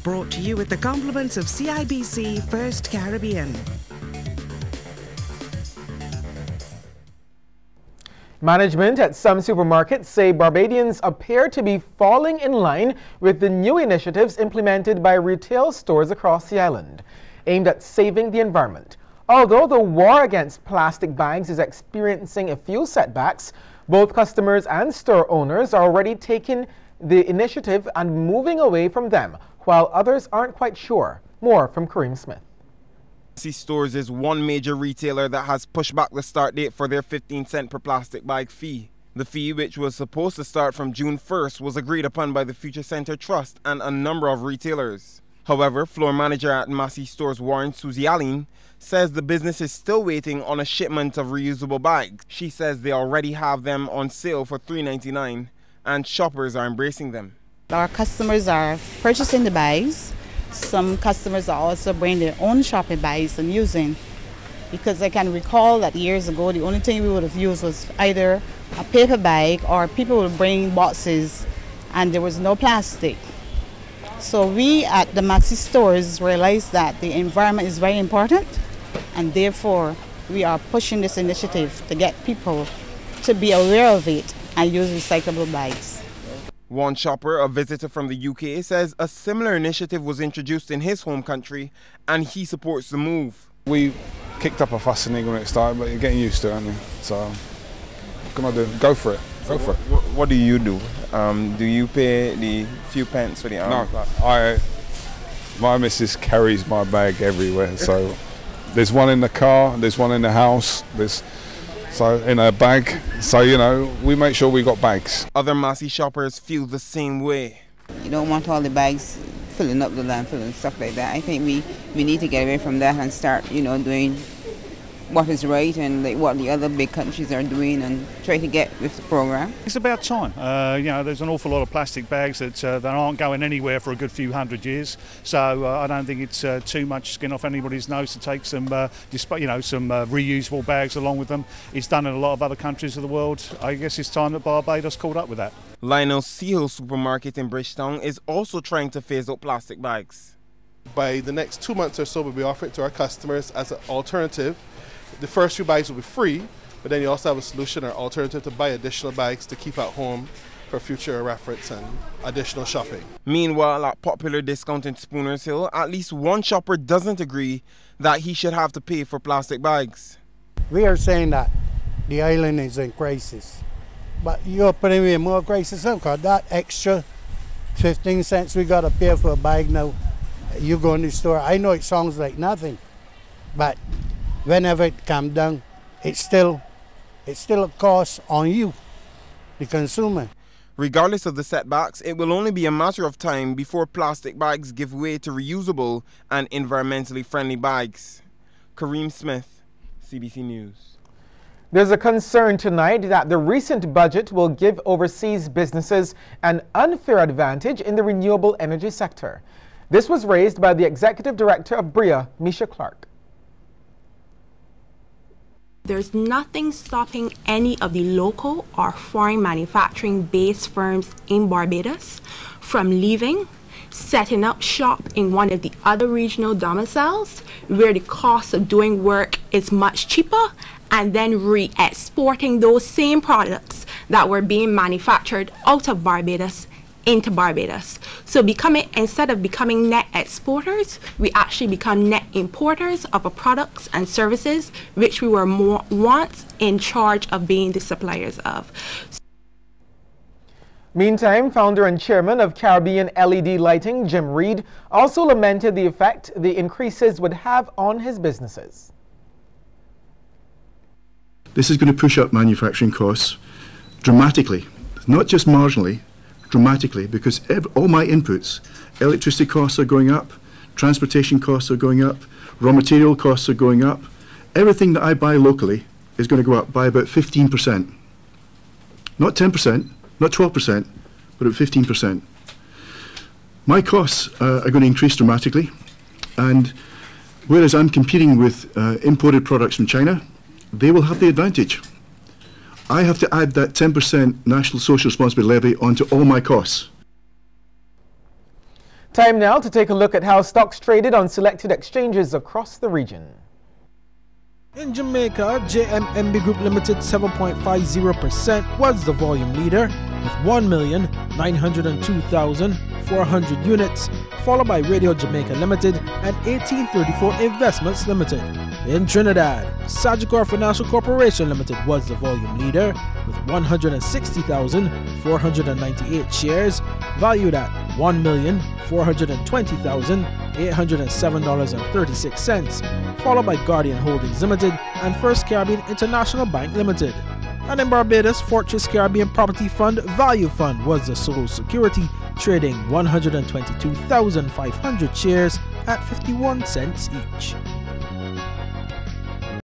Brought to you with the compliments of CIBC First Caribbean. Management at some supermarkets say Barbadians appear to be falling in line with the new initiatives implemented by retail stores across the island, aimed at saving the environment. Although the war against plastic bags is experiencing a few setbacks, both customers and store owners are already taking the initiative and moving away from them, while others aren't quite sure. More from Kareem Smith. Cbc Stores is one major retailer that has pushed back the start date for their 15-cent per plastic bag fee. The fee, which was supposed to start from June 1st, was agreed upon by the Future Center Trust and a number of retailers. However, floor manager at Massey Stores Warren Susie Allen says the business is still waiting on a shipment of reusable bags. She says they already have them on sale for $3.99 and shoppers are embracing them. Our customers are purchasing the bags. Some customers are also bringing their own shopping bags and using, because I can recall that years ago the only thing we would have used was either a paper bag or people would bring boxes and there was no plastic. So we at the Massey Stores realized that the environment is very important, and therefore we are pushing this initiative to get people to be aware of it and use recyclable bags. One shopper, a visitor from the UK, says a similar initiative was introduced in his home country and he supports the move. We kicked up a fuss when it started, but you're getting used to it, aren't you? So, what can I do? Go for it. Go for it. What do you do? Do you pay the few pence for the No, my missus carries my bag everywhere. So, there's one in the car, there's one in the house, so in a bag, so you know, we make sure we got bags. Other Massey shoppers feel the same way. You don't want all the bags filling up the landfill and stuff like that. I think we need to get away from that and start, you know, doing what is right and like what the other big countries are doing and try to get with the program. It's about time. You know, there's an awful lot of plastic bags that aren't going anywhere for a good few hundred years. So I don't think it's too much skin off anybody's nose to take some, some reusable bags along with them. It's done in a lot of other countries of the world. I guess it's time that Barbados caught up with that. Lionel Seahill Supermarket in Bridgetown is also trying to phase out plastic bags. By the next 2 months or so, we'll be offering it to our customers as an alternative. The first few bags will be free, but then you also have a solution or alternative to buy additional bags to keep at home for future reference and additional shopping. Meanwhile, at popular discount in Spooners Hill, at least one shopper doesn't agree that he should have to pay for plastic bags. We are saying that the island is in crisis, but you're putting in more crisis because that extra 15 cents we got to pay for a bag now. You go in the store, I know it sounds like nothing, but whenever it comes down, it's still a cost on you, the consumer. Regardless of the setbacks, it will only be a matter of time before plastic bags give way to reusable and environmentally friendly bags. Kareem Smith, CBC News. There's a concern tonight that the recent budget will give overseas businesses an unfair advantage in the renewable energy sector. This was raised by the Executive Director of BRIA, Misha Clark. There's nothing stopping any of the local or foreign manufacturing-based firms in Barbados from leaving, setting up shop in one of the other regional domiciles where the cost of doing work is much cheaper, and then re-exporting those same products that were being manufactured out of Barbados into Barbados. So instead of becoming net exporters, we actually become net importers of products and services which we were once in charge of being the suppliers of. Meantime, founder and chairman of Caribbean LED Lighting, Jim Reed, also lamented the effect the increases would have on his businesses. This is going to push up manufacturing costs dramatically, not just marginally, dramatically, because all my inputs, electricity costs are going up, transportation costs are going up, raw material costs are going up. Everything that I buy locally is going to go up by about 15%. Not 10%, not 12%, but about 15%. My costs are going to increase dramatically, and whereas I'm competing with imported products from China, they will have the advantage. I have to add that 10% National Social Responsibility Levy onto all my costs. Time now to take a look at how stocks traded on selected exchanges across the region. In Jamaica, JMMB Group Limited 7.50% was the volume leader with 1,902,400 units, followed by Radio Jamaica Limited and 1834 Investments Limited. In Trinidad, Sagicor Financial Corporation Limited was the volume leader with 160,498 shares, valued at $1,420,807.36, followed by Guardian Holdings Limited and First Caribbean International Bank Limited. And in Barbados, Fortress Caribbean Property Fund Value Fund was the sole security, trading 122,500 shares at 51 cents each.